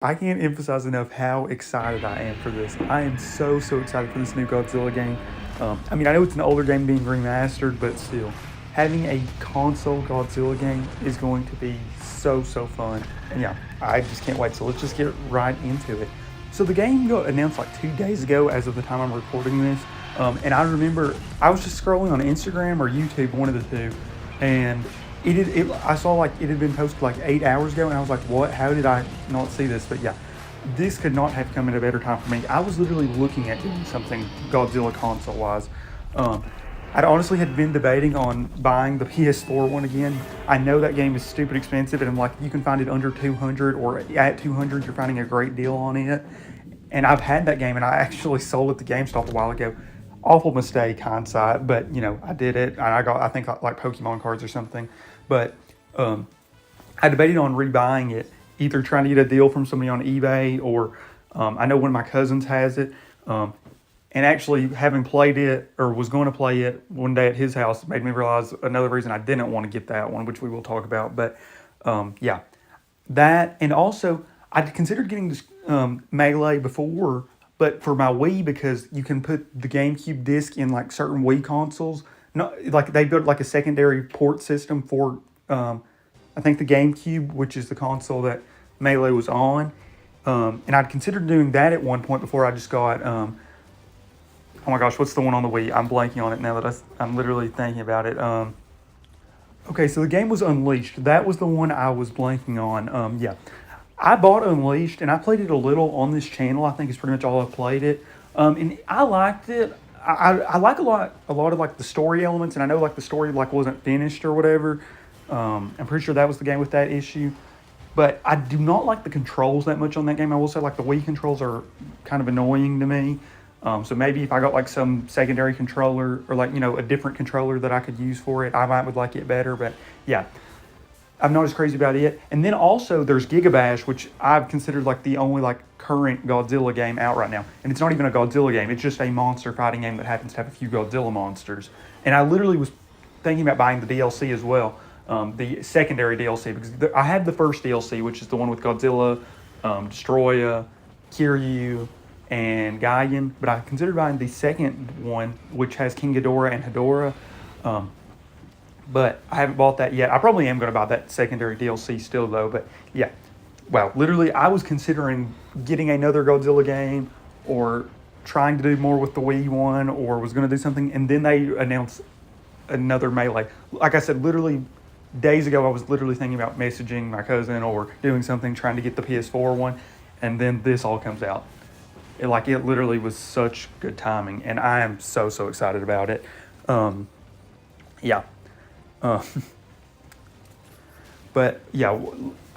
I can't emphasize enough how excited I am for this. I am so excited for this new Godzilla game. I mean, I know it's an older game being remastered, but still, having a console Godzilla game is going to be so fun. And yeah, I just can't wait. So let's just get right into it. So the game got announced like 2 days ago as of the time I'm recording this. And I remember I was just scrolling on Instagram or YouTube, one of the two, and I saw like it had been posted like 8 hours ago, and I was like, what? How did I not see this? But yeah, this could not have come at a better time for me. I was literally looking at doing something Godzilla console wise. I'd honestly had been debating on buying the PS4 one again. I know that game is stupid expensive, and I'm like, you can find it under 200, or at 200 you're finding a great deal on it. And I've had that game, and I actually sold it to GameStop a while ago. Awful mistake, hindsight, but I did it, and I think like Pokemon cards or something. But I debated on rebuying it, either trying to get a deal from somebody on eBay, or I know one of my cousins has it. And actually, having played it, or was going to play it one day at his house, made me realize another reason I didn't want to get that one, which we will talk about. But yeah, that, and also I'd considered getting this Melee before, but for my Wii, because you can put the GameCube disc in like certain Wii consoles. No, like they built like a secondary port system for I think the GameCube, which is the console that Melee was on. And I'd considered doing that at one point before I just got oh my gosh, what's the one on the Wii? I'm blanking on it now that I'm literally thinking about it. Okay, so the game was Unleashed. That was the one I was blanking on. Yeah, I bought Unleashed, and I played it a little on this channel. I think it's pretty much all I've played it. And I liked it. I like a lot of like the story elements, and I know like the story like wasn't finished or whatever. I'm pretty sure that was the game with that issue. But I do not like the controls that much on that game. I will say like the Wii controls are kind of annoying to me. So maybe if I got like some secondary controller, or like, a different controller that I could use for it, I might would like it better. But yeah, I'm not as crazy about it. And then also there's Gigabash, which I've considered like the only like current Godzilla game out right now. And it's not even a Godzilla game. It's just a monster fighting game that happens to have a few Godzilla monsters. And I literally was thinking about buying the DLC as well. The secondary DLC, because I had the first DLC, which is the one with Godzilla, Destroya, Kiryu, and Gaigan, but I considered buying the second one, which has King Ghidorah and Hedorah, but I haven't bought that yet. I probably am going to buy that secondary DLC still, though. But yeah, wow, literally, I was considering getting another Godzilla game, or trying to do more with the Wii one, or was going to do something, and then they announced another Melee. Like I said, literally days ago, I was literally thinking about messaging my cousin or doing something, trying to get the PS4 one, and then this all comes out. It literally was such good timing, and I am so excited about it. Yeah. Uh, but yeah,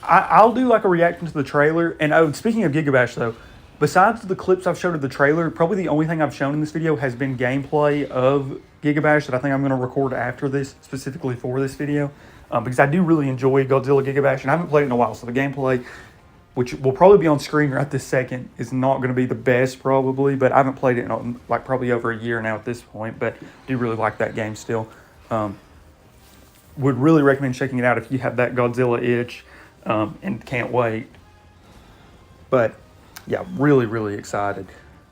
I'll do like a reaction to the trailer. And speaking of Gigabash though, besides the clips I've showed of the trailer, probably the only thing I've shown in this video has been gameplay of Gigabash that I think I'm going to record after this, specifically for this video. Because I do really enjoy Godzilla Gigabash, and I haven't played it in a while, so the gameplay, which will probably be on screen right this second, is not going to be the best probably, but I haven't played it in like probably over a year now at this point, but do really like that game still. Would really recommend checking it out if you have that Godzilla itch, and can't wait. But yeah, really excited.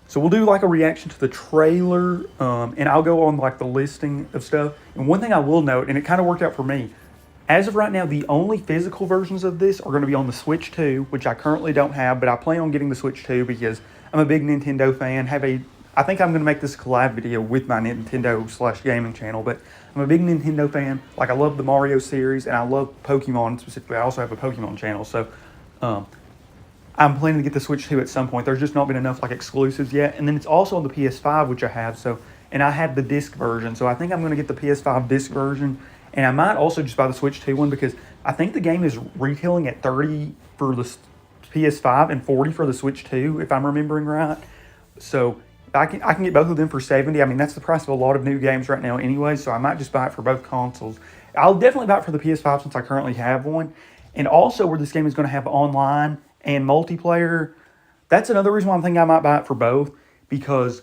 So we'll do like a reaction to the trailer, and I'll go on like the listing of stuff. And one thing I will note, and it kind of worked out for me, as of right now, the only physical versions of this are going to be on the Switch 2, which I currently don't have, but I plan on getting the Switch 2 because I'm a big Nintendo fan. I think I'm going to make this collab video with my Nintendo/gaming channel, but I'm a big Nintendo fan. Like, I love the Mario series, and I love Pokemon specifically. I also have a Pokemon channel, so I'm planning to get the Switch 2 at some point. There's just not been enough like exclusives yet. And then it's also on the PS5, which I have, and I have the disc version, so I think I'm going to get the PS5 disc version. And I might also just buy the Switch 2 one, because I think the game is retailing at $30 for the PS5 and $40 for the Switch 2, if I'm remembering right. So I can get both of them for $70. I mean, that's the price of a lot of new games right now anyway, so I might just buy it for both consoles. I'll definitely buy it for the PS5 since I currently have one. And also, where this game is going to have online and multiplayer, that's another reason why I'm thinking I might buy it for both, because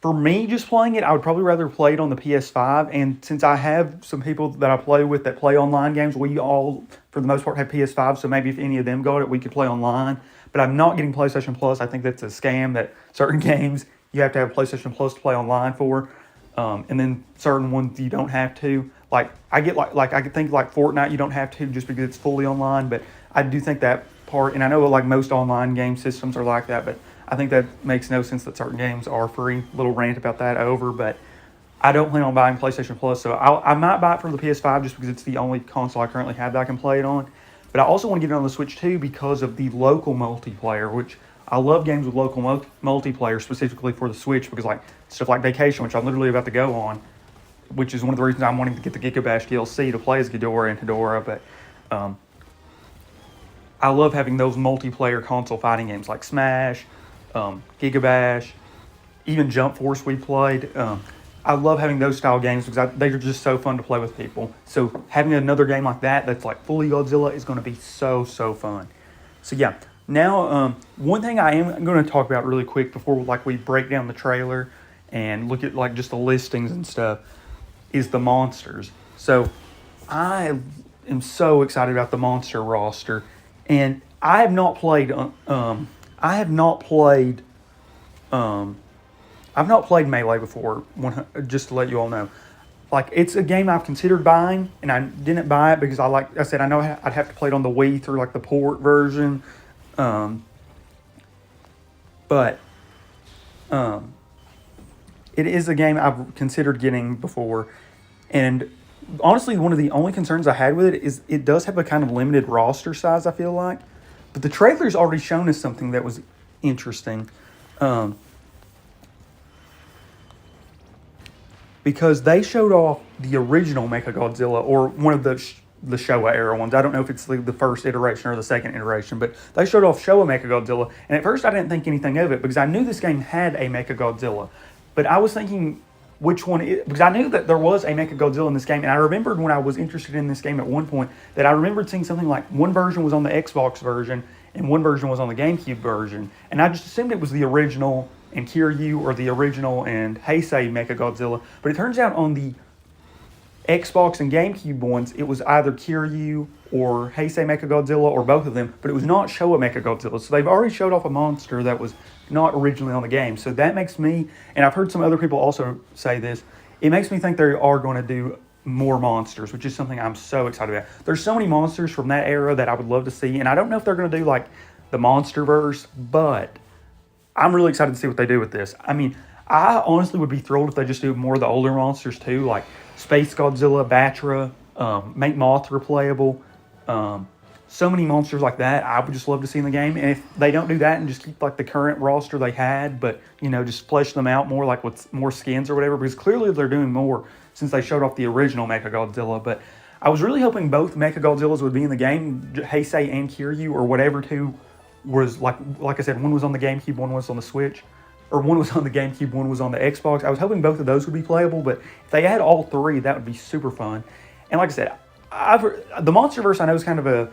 for me, just playing it, I would probably rather play it on the PS5. And since I have some people that I play with that play online games, we all, for the most part, have PS5. So maybe if any of them got it, we could play online. but I'm not getting PlayStation Plus. I think that's a scam that certain games you have to have PlayStation Plus to play online for, and then certain ones you don't have to. Like I get like I could think like Fortnite you don't have to just because it's fully online, but I do think that part, and I know like most online game systems are like that, but I think that makes no sense that certain games are free. Little rant about that over, but I don't plan on buying PlayStation Plus, so I might buy it for the PS5 just because it's the only console I currently have that I can play it on. But I also want to get it on the Switch too because of the local multiplayer, which I love games with local multiplayer specifically for the Switch because like stuff like Vacation, which I'm literally about to go on, which is one of the reasons I'm wanting to get the Gigabash DLC to play as Ghidorah and Hedorah. But I love having those multiplayer console fighting games like Smash, Gigabash, even Jump Force we played. I love having those style games because they're just so fun to play with people. So having another game like that that's like fully Godzilla is going to be so fun. So yeah, now one thing I am going to talk about really quick before like we break down the trailer and look at like just the listings and stuff is the monsters. So I am so excited about the monster roster, and I have not played. I've not played Melee before. Just to let you all know, like it's a game I've considered buying, and I didn't buy it because I said I know I'd have to play it on the Wii through like the port version, but it is a game I've considered getting before, and honestly, one of the only concerns I had with it is it does have a kind of limited roster size, I feel like. But the trailer's already shown us something that was interesting. Because they showed off the original Mechagodzilla, or one of the Showa era ones. I don't know if it's the first iteration or the second iteration, but they showed off Showa Mechagodzilla. And at first I didn't think anything of it because I knew this game had a Mechagodzilla. But I was thinking which one, because I knew that there was a Mechagodzilla in this game. And I remembered when I was interested in this game at one point that I remembered seeing something like one version was on the Xbox version and one version was on the GameCube version. And I just assumed it was the original and Kiryu or the original and Heisei Mechagodzilla. But it turns out on the Xbox and GameCube ones, it was either Kiryu or Heisei Mechagodzilla or both of them, but it was not Showa Mechagodzilla. So they've already showed off a monster that was not originally on the game. So that makes me, and I've heard some other people also say this, it makes me think they are going to do more monsters, which is something I'm so excited about. There's so many monsters from that era that I would love to see, and I don't know if they're going to do like the Monsterverse, but I'm really excited to see what they do with this. I mean, I honestly would be thrilled if they just do more of the older monsters too, like Space Godzilla, Batra, make Mothra playable. So many monsters like that I would just love to see in the game. And if they don't do that and just keep like the current roster they had, but just flesh them out more like with more skins or whatever, because clearly they're doing more since they showed off the original Mechagodzilla. But I was really hoping both Mechagodzillas would be in the game, Heisei and Kiryu, or whatever two was like I said, one was on the GameCube, one was on the Switch, or one was on the GameCube, one was on the Xbox. I was hoping both of those would be playable, but if they had all three, that would be super fun. And like I said, the Monsterverse I know is kind of a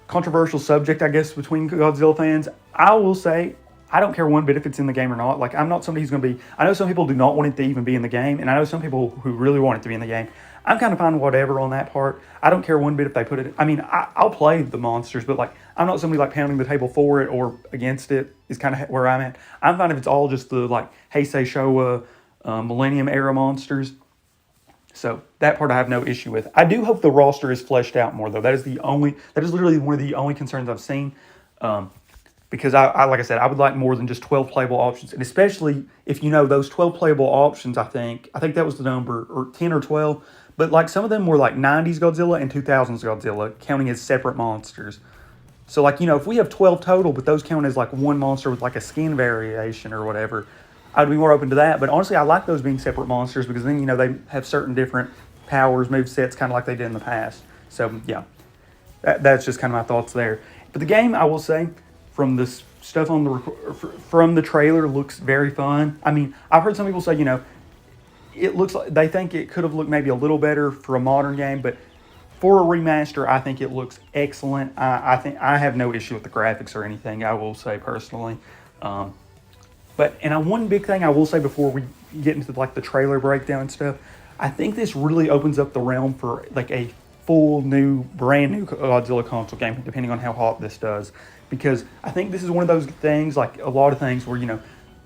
controversial subject, I guess, between Godzilla fans. I will say, I don't care one bit if it's in the game or not. Like, I'm not somebody who's going to be, I know some people do not want it to even be in the game, and I know some people who really want it to be in the game. I'm kind of fine whatever on that part. I don't care one bit if they put it, I mean, I'll play the monsters, but like, I'm not somebody like pounding the table for it or against it is kind of where I'm at. I'm fine if it's all just the like Heisei Showa Millennium era monsters. So that part I have no issue with. I do hope the roster is fleshed out more though. That is literally one of the only concerns I've seen. Because I like I said, I would like more than just 12 playable options. And especially if those 12 playable options, I think that was the number, or 10 or 12. But like some of them were like 90s Godzilla and 2000s Godzilla, counting as separate monsters. So like, if we have 12 total, but those count as like one monster with like a skin variation or whatever, I'd be more open to that. But honestly, I like those being separate monsters because then, they have certain different powers, movesets, kind of like they did in the past. So yeah, that's just kind of my thoughts there. But the game, I will say, from this stuff from the trailer, looks very fun. I mean, I've heard some people say, it looks like they think it could have looked maybe a little better for a modern game, but for a remaster, I think it looks excellent. I think I have no issue with the graphics or anything, I will say personally. One big thing I will say before we get into like the trailer breakdown and stuff, I think this really opens up the realm for like a brand new Godzilla console game, depending on how hot this does. because I think this is one of those things, like a lot of things, where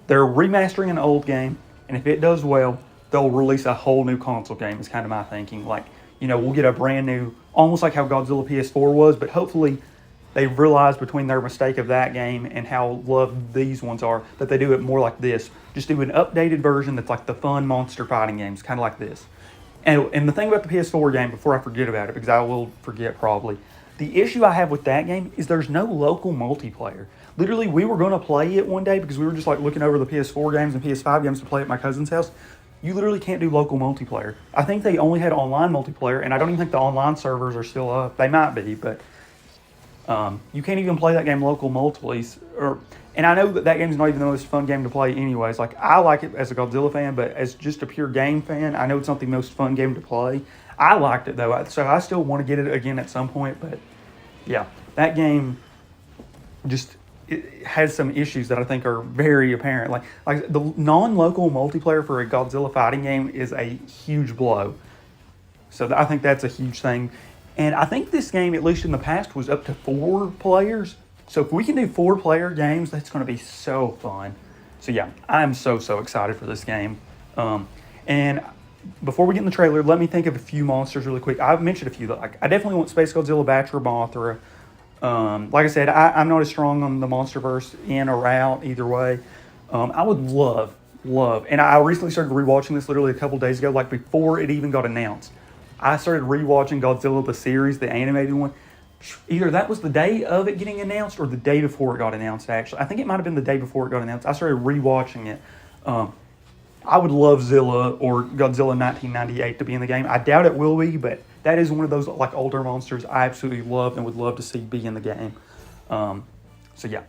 they're remastering an old game, and if it does well, they'll release a whole new console game. Is kind of my thinking. Like, we'll get a brand new, almost like how Godzilla PS4 was, but hopefully they realize between their mistake of that game and how loved these ones are that they do it more like this. Just do an updated version that's like the fun monster fighting games, kind of like this. And the thing about the PS4 game, before I forget about it, because I will forget probably, the issue I have with that game is there's no local multiplayer. Literally, we were going to play it one day because we were just like looking over the PS4 games and PS5 games to play at my cousin's house. You literally can't do local multiplayer. I think they only had online multiplayer, and I don't even think the online servers are still up. They might be, but you can't even play that game local multiples. And I know that game's not even the most fun game to play anyways. Like, I like it as a Godzilla fan, but as just a pure game fan, I know it's not the most fun game to play. I liked it, though, so I still want to get it again at some point. But, yeah, that game just it has some issues that I think are very apparent. Like the non-local multiplayer for a Godzilla fighting game is a huge blow. So I think that's a huge thing. And I think this game, at least in the past, was up to 4 players. So if we can do 4-player games, that's going to be so fun. So yeah, I'm so excited for this game. And before we get in the trailer, let me think of a few monsters really quick. I've mentioned a few. Like, I definitely want Space Godzilla, Batra, Mothra. Like I said, I'm not as strong on the MonsterVerse in or out either way. I would love, and I recently started rewatching this literally a couple days ago, like before it even got announced. I started rewatching Godzilla the series, the animated one. Either that was the day of it getting announced or the day before it got announced, actually. I think it might have been the day before it got announced. I started rewatching it. I would love Zilla or Godzilla 1998 to be in the game. I doubt it will be, but that is one of those like older monsters I absolutely love and would love to see be in the game. So yeah,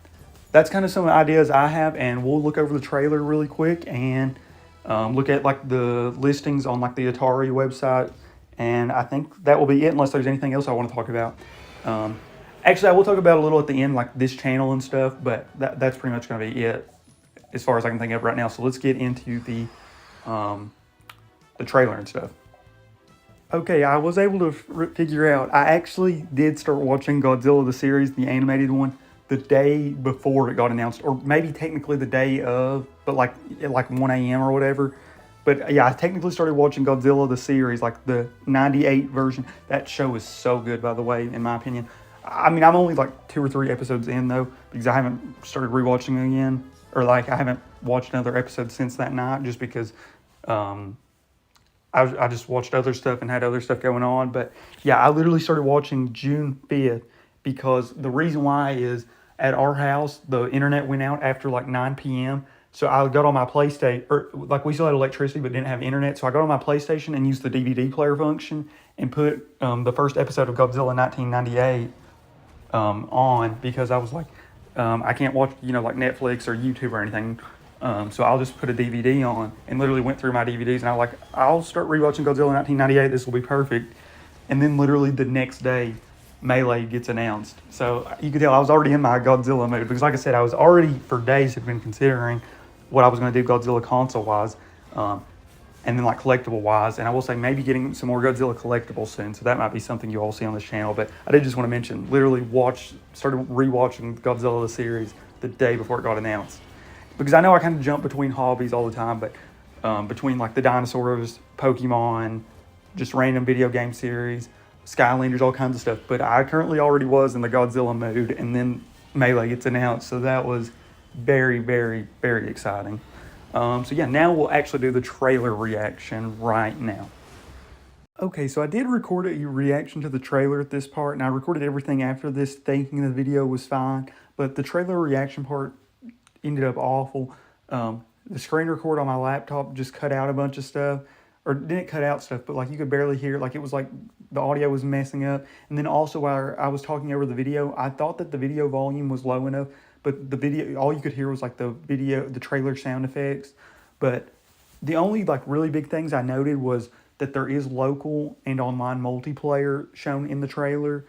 that's kind of some ideas I have, and we'll look over the trailer really quick and look at like the listings on like the Atari website, and I think that will be it unless there's anything else I want to talk about. Actually, I will talk about a little at the end, like this channel and stuff, but that's pretty much going to be it as far as I can think of right now. So let's get into the trailer and stuff. Okay, I was able to figure out, I actually did start watching Godzilla the series, the animated one, the day before it got announced, or maybe technically the day of, but like at like 1 a.m. or whatever. But yeah, I technically started watching Godzilla the series, like the 98 version. That show is so good, by the way, in my opinion. I mean, I'm only like 2 or 3 episodes in, though, because I haven't started rewatching it again. Or like, I haven't watched another episode since that night, just because I just watched other stuff and had other stuff going on. But yeah, I literally started watching June 5th, because the reason why is at our house, the internet went out after like 9 p.m., so I got on my PlayStation, or like we still had electricity but didn't have internet. So I got on my PlayStation and used the DVD player function and put the first episode of Godzilla 1998 on, because I was like, I can't watch, like Netflix or YouTube or anything. So I'll just put a DVD on, and literally went through my DVDs, and I was like, I'll start rewatching Godzilla 1998. This will be perfect. And then literally the next day, Melee gets announced. So you could tell I was already in my Godzilla mood, because like I said, I was already for days had been considering what I was going to do Godzilla console-wise, and then like collectible-wise. And I will say maybe getting some more Godzilla collectibles soon, so that might be something you all see on this channel. But I did just want to mention, literally started rewatching Godzilla the series the day before it got announced. Because I know I kind of jump between hobbies all the time, but between like the dinosaurs, Pokemon, just random video game series, Skylanders, all kinds of stuff. But I currently already was in the Godzilla mood, and then Melee gets announced, so that was very, very, very exciting. So yeah, now we'll actually do the trailer reaction right now. Okay, so I did record a reaction to the trailer at this part, and I recorded everything after this thinking the video was fine, but the trailer reaction part ended up awful. The screen record on my laptop just cut out a bunch of stuff, or didn't cut out stuff, but like you could barely hear it. Like it was like the audio was messing up. And then also while I was talking over the video, I thought that the video volume was low enough, but the video, all you could hear was like the trailer sound effects. But the only like really big things I noted was that there is local and online multiplayer shown in the trailer,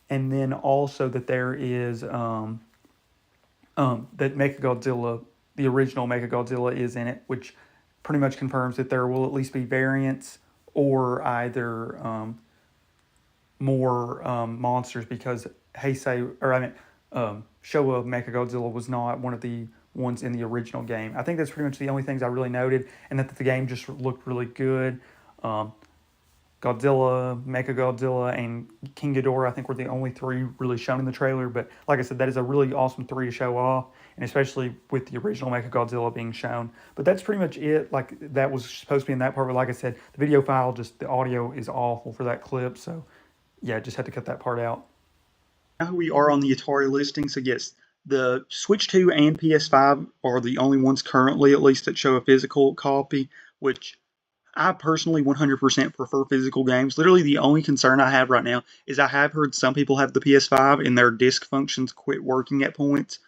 and then also that there is that Mechagodzilla, the original Mechagodzilla, is in it, which pretty much confirms that there will at least be variants or either more monsters, because show of Mechagodzilla was not one of the ones in the original game. I think that's pretty much the only things I really noted, and that the game just looked really good. Um, Godzilla, Mechagodzilla, and King Ghidorah, I think, were the only three really shown in the trailer. But like I said, that is a really awesome three to show off, and especially with the original Mechagodzilla being shown. But that's pretty much it. Like, that was supposed to be in that part, but like I said, the video file, just the audio is awful for that clip. So yeah, just had to cut that part out. Now we are on the Atari listing, so yes, the Switch 2 and PS5 are the only ones currently, at least, that show a physical copy, which I personally 100% prefer physical games. Literally, the only concern I have right now is I have heard some people have the PS5 and their disc functions quit working at points,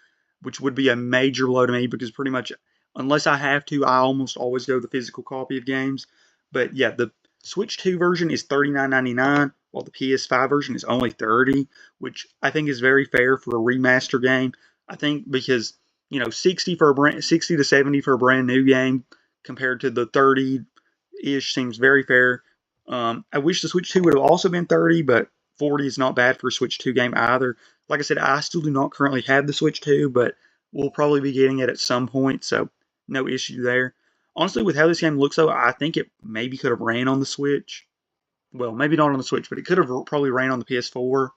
which would be a major blow to me because pretty much, unless I have to, I almost always go the physical copy of games. But yeah, the Switch 2 version is $39.99, while the PS5 version is only $30, which I think is very fair for a remaster game. I think because 60 to 70 for a brand new game compared to the 30 ish seems very fair. I wish the Switch 2 would have also been 30, but 40 is not bad for a Switch 2 game either. Like I said, I still do not currently have the Switch 2, but we'll probably be getting it at some point, so no issue there. Honestly, with how this game looks, though, I think it maybe could have ran on the Switch. Well, maybe not on the Switch, but it could have probably ran on the PS4.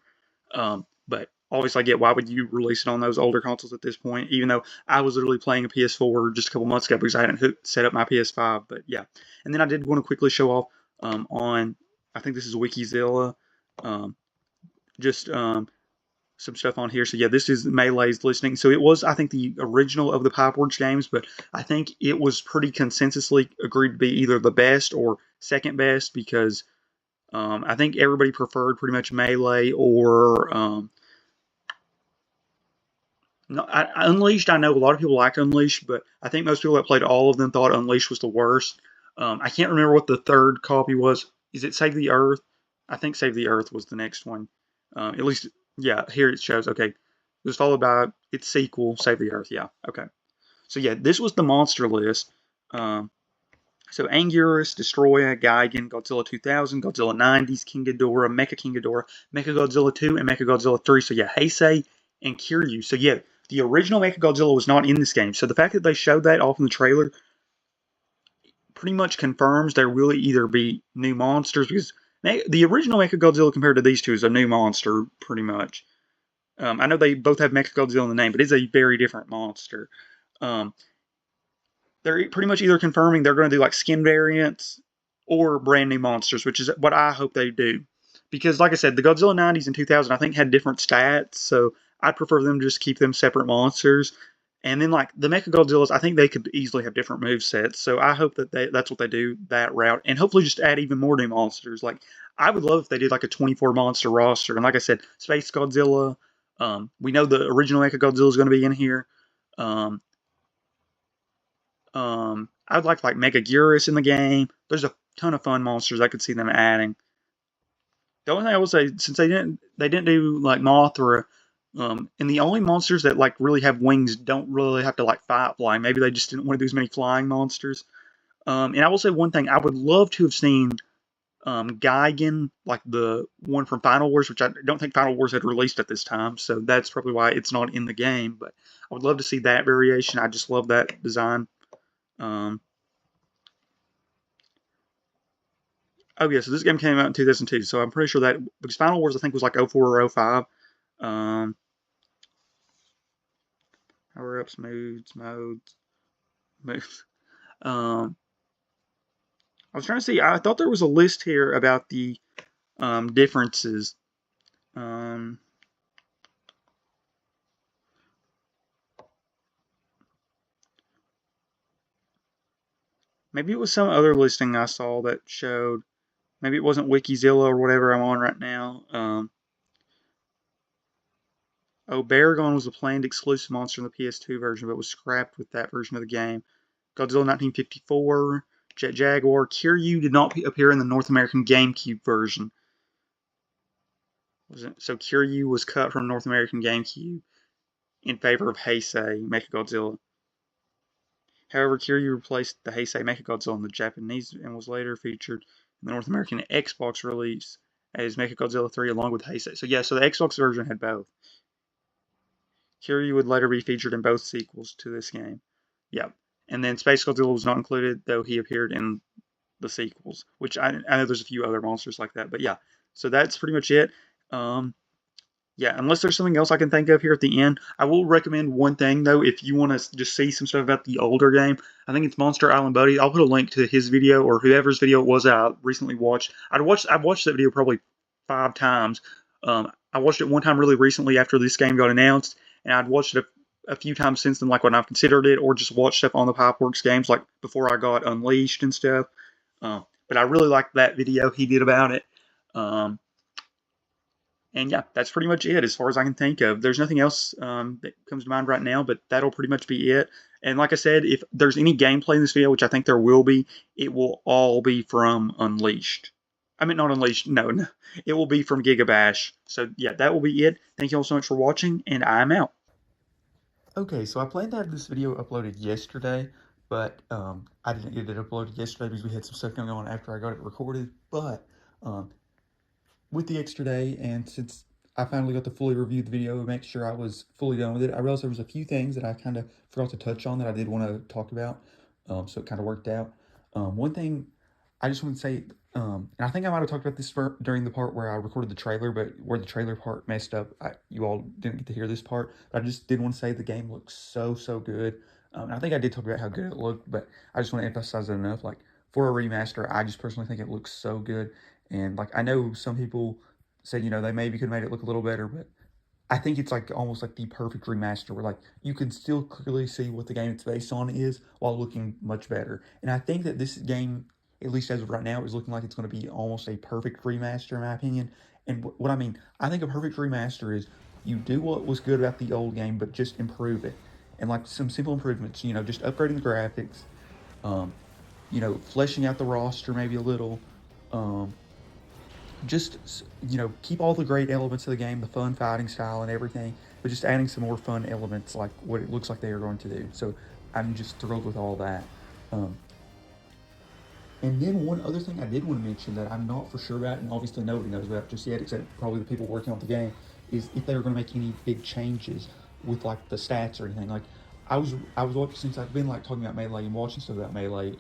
But obviously, I get why would you release it on those older consoles at this point, even though I was literally playing a PS4 just a couple months ago because I hadn't set up my PS5. But yeah, and then I did want to quickly show off on, I think this is Wikizilla, um, just some stuff on here. So yeah, this is Melee's listing. So it was, I think, the original of the Pipeworks games, but I think it was pretty consensusly agreed to be either the best or second best because I think everybody preferred pretty much Melee or no, Unleashed. I know a lot of people liked Unleashed, but I think most people that played all of them thought Unleashed was the worst. I can't remember what the third copy was. Is it Save the Earth? I think Save the Earth was the next one. At least, yeah, here it shows. Okay. It was followed by its sequel, Save the Earth. Yeah, okay. So, yeah, this was the monster list. Um, so, Anguirus, Destroyer, Gigan, Godzilla 2000, Godzilla 90s, King Ghidorah, King Ghidorah, Godzilla 2, and Godzilla 3. So, yeah, Heisei and Kiryu. So, yeah, the original Godzilla was not in this game. So, the fact that they showed that off in the trailer pretty much confirms there will either be new monsters because the original Godzilla compared to these two is a new monster, pretty much. I know they both have Godzilla in the name, but it's a very different monster. Um, they're pretty much either confirming they're going to do like skin variants or brand new monsters, which is what I hope they do. Because, like I said, the Godzilla 90s and 2000 I think had different stats, so I'd prefer them to just keep them separate monsters. And then, like, the Godzillas, I think they could easily have different move sets. So I hope that that's what they do, that route. And hopefully just add even more new monsters. Like, I would love if they did, like, a 24 monster roster. And like I said, Space Godzilla. We know the original Godzilla is going to be in here. Um, I would like Megaguirus in the game. There's a ton of fun monsters I could see them adding. The only thing I will say, since they didn't do like Mothra, and the only monsters that like really have wings don't really have to like fight flying. Maybe they just didn't want to do as many flying monsters. And I will say one thing: I would love to have seen Gigan, like the one from Final Wars, which I don't think Final Wars had released at this time, so that's probably why it's not in the game. But I would love to see that variation. I just love that design. Um, oh yeah, so this game came out in 2002, so I'm pretty sure that because Final Wars I think was like 04 or 05. Um, Power ups, modes. Um, I was trying to see. I thought there was a list here about the differences. Um, Maybe it was some other listing I saw that showed. Maybe it wasn't Wikizilla or whatever I'm on right now. Baragon was a planned exclusive monster in the PS2 version, but was scrapped with that version of the game. Godzilla 1954, Jet Jaguar, Kiryu did not appear in the North American GameCube version. So Kiryu was cut from North American GameCube in favor of Heisei Mechagodzilla. However, Kiryu replaced the Heisei Mechagodzilla in the Japanese and was later featured in the North American Xbox release as Mechagodzilla 3 along with Heisei. So yeah, so the Xbox version had both. Kiryu would later be featured in both sequels to this game. Yep. And then Space Godzilla was not included, though he appeared in the sequels, which I know there's a few other monsters like that. But yeah, so that's pretty much it. Um, yeah, unless there's something else I can think of here at the end, I will recommend one thing though. If you want to just see some stuff about the older game, I think it's Monster Island Buddy. I'll put a link to his video or whoever's video it was that I recently watched. I've watched that video probably 5 times. I watched it one time really recently after this game got announced, and I'd watched it a few times since then, like when I've considered it, or just watched stuff on the Pipeworks games, like before I got Unleashed and stuff. But I really liked that video he did about it. Um, and yeah, that's pretty much it as far as I can think of. There's nothing else that comes to mind right now, but that'll pretty much be it. And like I said, if there's any gameplay in this video, which I think there will be, it will all be from Unleashed. I mean, not Unleashed, no. It will be from Gigabash. So yeah, that will be it. Thank you all so much for watching, and I'm out. Okay, so I planned to have this video uploaded yesterday, but I didn't get it uploaded yesterday because we had some stuff going on after I got it recorded. But with the extra day, and since I finally got to fully review the video and make sure I was fully done with it, I realized there was a few things that I kind of forgot to touch on that I did want to talk about, so it kind of worked out. One thing I just want to say, and I think I might have talked about this during the part where I recorded the trailer, but where the trailer part messed up, you all didn't get to hear this part. But I just did want to say the game looks so good. I think I did talk about how good it looked, but I just want to emphasize it enough. Like, for a remaster, I just personally think it looks so good. And like, I know some people said, they maybe could have made it look a little better, but I think it's like almost like the perfect remaster where like you can still clearly see what the game it's based on is while looking much better. And I think that this game, at least as of right now, is looking like it's going to be almost a perfect remaster in my opinion. And what I mean, I think a perfect remaster is you do what was good about the old game, but just improve it. And like some simple improvements, just upgrading the graphics, fleshing out the roster maybe a little, just, keep all the great elements of the game, the fun fighting style and everything, but just adding some more fun elements like what it looks like they are going to do. So I'm just thrilled with all that. And then one other thing I did want to mention that I'm not for sure about, and obviously nobody knows about just yet, except probably the people working on the game, is if they were going to make any big changes with like the stats or anything. Like I was watching, since I've been like talking about Melee and watching stuff about Melee.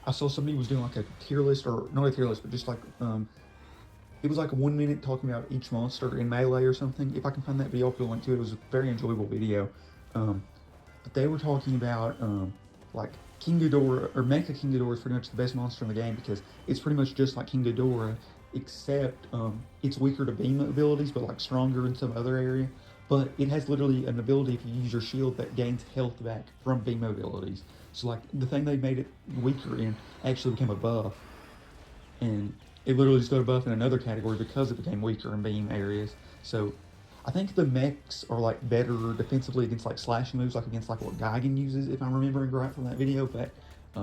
I saw somebody was doing like a tier list, or not a tier list, but just like it was like 1 minute talking about each monster in Melee or something. If I can find that video, I'll put a link to it. It was a very enjoyable video. But they were talking about like King Ghidorah, or Mecha King Ghidorah is pretty much the best monster in the game because it's pretty much just like King Ghidorah, except it's weaker to beam abilities, but like stronger in some other area. But it has literally an ability, if you use your shield, that gains health back from beam abilities. So like the thing they made it weaker in actually became a buff, and it literally just got a buff in another category because it became weaker in beam areas. So I think the mechs are like better defensively against like slashing moves, like against like what Gigan uses, if I'm remembering right from that video. But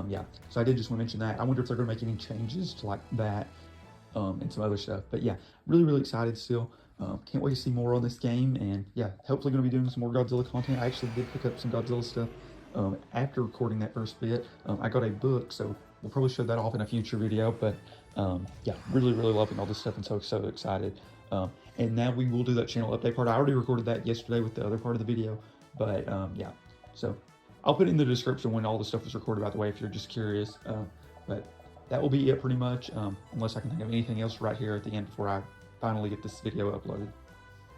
yeah, so I did just want to mention that. I wonder if they're going to make any changes to like that and some other stuff. But yeah, really excited still. Can't wait to see more on this game. And yeah, hopefully going to be doing some more Godzilla content. I actually did pick up some Godzilla stuff after recording that first bit. I got a book, so we'll probably show that off in a future video. But yeah, really loving all this stuff and so excited. And now we will do that channel update part. I already recorded that yesterday with the other part of the video, but yeah, so I'll put it in the description when all the stuff is recorded, by the way, if you're just curious. But that will be it pretty much, unless I can think of anything else right here at the end before I finally get this video uploaded.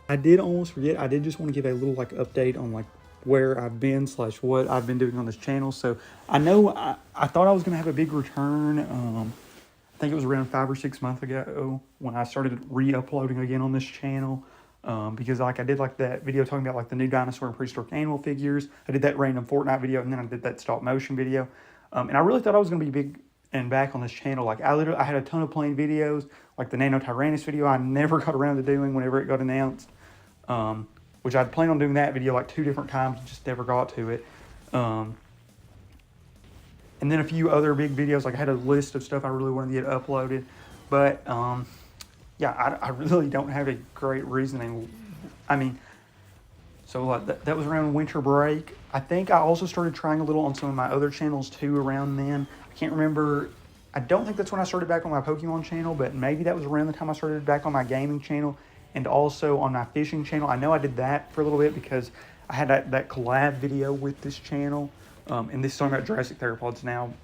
I did almost forget. I did just want to give a little like update on like where I've been / what I've been doing on this channel. So I know I thought I was going to have a big return. I think it was around 5 or 6 months ago when I started re-uploading again on this channel, because like I did like that video talking about like the new dinosaur and prehistoric animal figures. I did that random Fortnite video, and then I did that stop motion video. And I really thought I was going to be big and back on this channel. Like I had a ton of playing videos, like the Nano Tyrannus video I never got around to doing whenever it got announced, which I'd planned on doing that video like 2 different times, just never got to it. And then a few other big videos, like I had a list of stuff I really wanted to get uploaded. But, yeah, I really don't have a great reasoning. I mean, so like that was around winter break. I think I also started trying a little on some of my other channels too around then. I can't remember. I don't think that's when I started back on my Pokemon channel, but maybe that was around the time I started back on my gaming channel and also on my fishing channel. I know I did that for a little bit because I had that collab video with this channel, and this is talking about Jurassic Theropods now.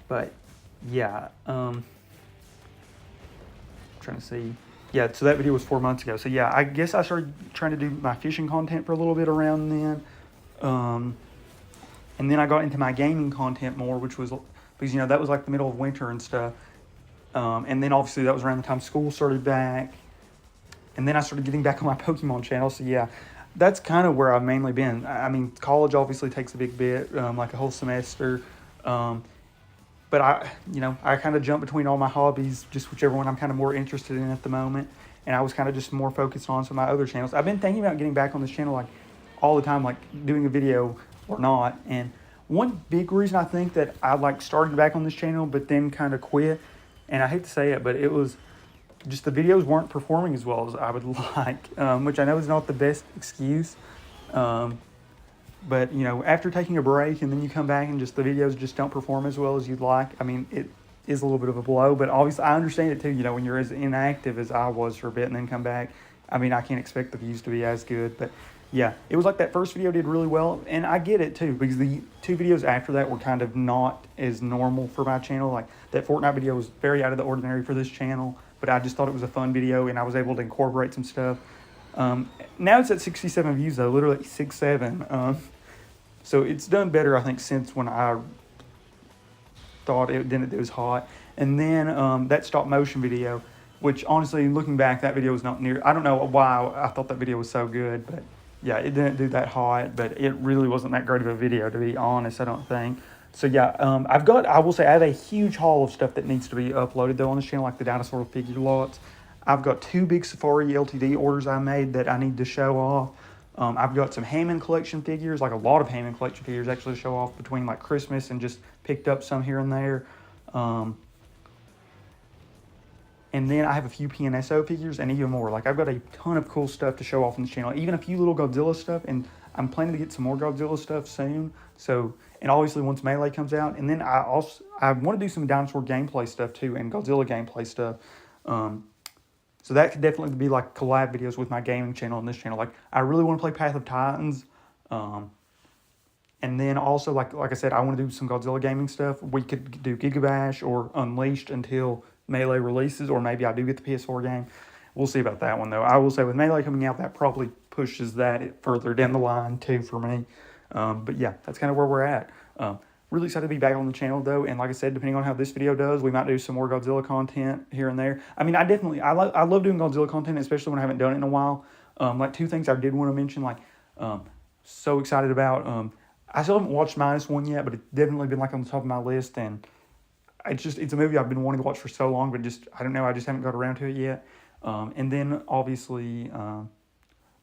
But yeah, trying to see. Yeah, so that video was 4 months ago. So yeah, I guess I started trying to do my fishing content for a little bit around then. And then I got into my gaming content more, which was because, you know, that was like the middle of winter and stuff. And then obviously that was around the time school started back. And then I started getting back on my Pokemon channel. So yeah, that's kind of where I've mainly been. I mean, college obviously takes a big bit, like a whole semester. But I kind of jump between all my hobbies, just whichever one I'm kind of more interested in at the moment. And I was kind of just more focused on some of my other channels. I've been thinking about getting back on this channel like all the time, like doing a video or not. And one big reason I think that I like started back on this channel, but then kind of quit, and I hate to say it, but it was just the videos weren't performing as well as I would like, which I know is not the best excuse. But, you know, after taking a break and then you come back and just the videos just don't perform as well as you'd like, I mean, it is a little bit of a blow. But obviously, I understand it too, you know, when you're as inactive as I was for a bit and then come back. I mean, I can't expect the views to be as good. But, yeah, it was like that first video did really well. And I get it too, because the 2 videos after that were kind of not as normal for my channel. Like, that Fortnite video was very out of the ordinary for this channel. But I just thought it was a fun video and I was able to incorporate some stuff. Now it's at 67 views, though, literally 67. So it's done better, I think, since when I thought it was hot. And then that stop motion video, which honestly, looking back, that video was not near. I don't know why I thought that video was so good, but yeah, it didn't do that hot. But it really wasn't that great of a video, to be honest, I don't think. So yeah, I will say I have a huge haul of stuff that needs to be uploaded though on this channel, like the dinosaur figure lots. I've got 2 big Safari LTD orders I made that I need to show off. I've got some Hammond collection figures, like a lot of Hammond collection figures actually to show off between like Christmas and just picked up some here and there. And then I have a few PNSO figures and even more. Like I've got a ton of cool stuff to show off on this channel, even a few little Godzilla stuff, and I'm planning to get some more Godzilla stuff soon. So, and obviously once Melee comes out, and then I want to do some dinosaur gameplay stuff too, and Godzilla gameplay stuff. So that could definitely be like collab videos with my gaming channel and this channel. Like I really want to play Path of Titans. And then also, like I said, I want to do some Godzilla gaming stuff. We could do Gigabash or Unleashed until Melee releases, or maybe I do get the PS4 game. We'll see about that one, though. I will say with Melee coming out, that probably pushes that further down the line, too, for me. But yeah, that's kind of where we're at. Really excited to be back on the channel, though. And like I said, depending on how this video does, we might do some more Godzilla content here and there. I mean, I love doing Godzilla content, especially when I haven't done it in a while. Like 2 things I did want to mention, like, so excited about. I still haven't watched -1 yet, but it's definitely been like on the top of my list. And it's a movie I've been wanting to watch for so long, but I don't know, I just haven't got around to it yet. And then obviously,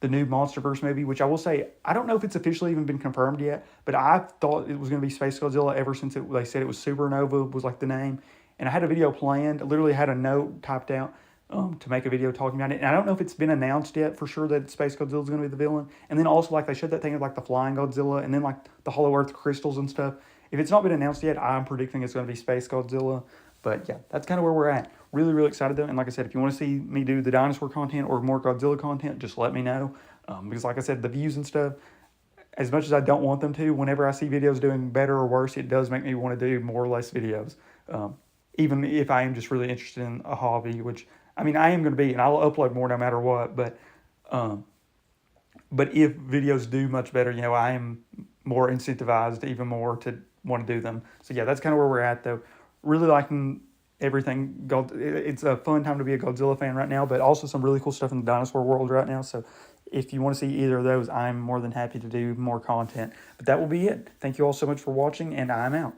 the new MonsterVerse movie, which I will say, I don't know if it's officially even been confirmed yet, but I thought it was going to be Space Godzilla ever since they said it was Supernova was like the name. And I had a video planned, I literally had a note typed out to make a video talking about it. And I don't know if it's been announced yet for sure that Space Godzilla is going to be the villain. And then also, like, they showed that thing of like the flying Godzilla and then like the Hollow Earth crystals and stuff. If it's not been announced yet, I'm predicting it's going to be Space Godzilla. But yeah, that's kind of where we're at. Really, really excited though. And like I said, if you want to see me do the dinosaur content or more Godzilla content, just let me know. Because like I said, the views and stuff, as much as I don't want them to, whenever I see videos doing better or worse, it does make me want to do more or less videos. Even if I am just really interested in a hobby, which, I mean, I am going to be, and I'll upload more no matter what. But if videos do much better, you know, I am more incentivized even more to want to do them. So yeah, that's kind of where we're at though. Really liking everything. It's a fun time to be a Godzilla fan right now, but also some really cool stuff in the dinosaur world right now. So if you want to see either of those, I'm more than happy to do more content. But that will be it. Thank you all so much for watching, and I'm out.